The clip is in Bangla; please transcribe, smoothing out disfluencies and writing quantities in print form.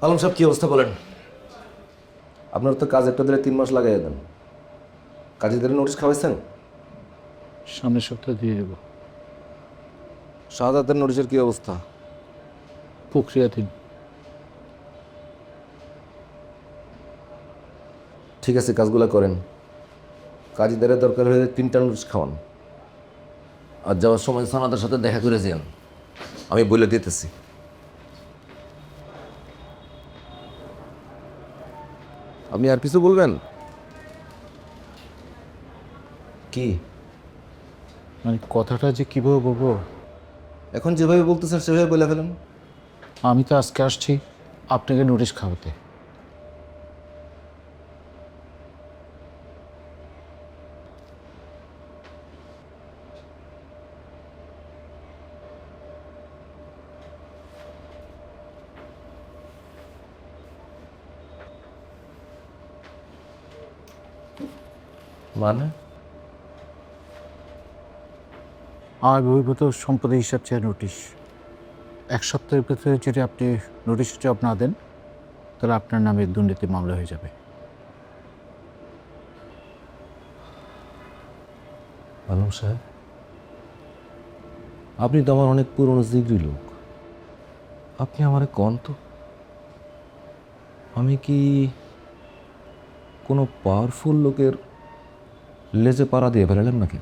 আলম সাহেব কি অবস্থা বলেন? আপনার তো কাজ একটা দিলে 3 মাস লাগাই দেন। কাজীদের নোটিশ খাওয়াইছেন? সামনের সপ্তাহে দিয়ে দেবো। শাহাদাতের নোটিশের কি অবস্থা? প্রক্রিয়াধীন। ঠিক আছে, কাজগুলো করেন। কাজীদের দরকার হলে 3টা নোটিশ খাওয়ান। আর যাওয়ার সময় সানাদের সাথে দেখা করে যান, আমি বলে দিতেছি। আপনি আর কিছু বলবেন? কি? মানে কথাটা যে কীভাবে বলবো, এখন যেভাবে বলতেছেন সেভাবে বলে ফেলেন। আমি তো আজকে আসছি আপনাকে নোটিশ খাওয়াতে। মানে? আমার বহির্ভূত সম্পদের হিসাব চেয়ে নোটিশ। 1 সপ্তাহের ভিতরে যদি আপনি নোটিশ জবাব না দেন, তাহলে আপনার নামে দুর্নীতি মামলা হয়ে যাবে। আলম সাহেব, আপনি তো আমার অনেক পুরনো জিগরি লোক। আপনি আমারে কন তো, আমি কি কোনো পাওয়ারফুল লোকের লেজে পাড়া দিয়ে ফেলালেন নাকি?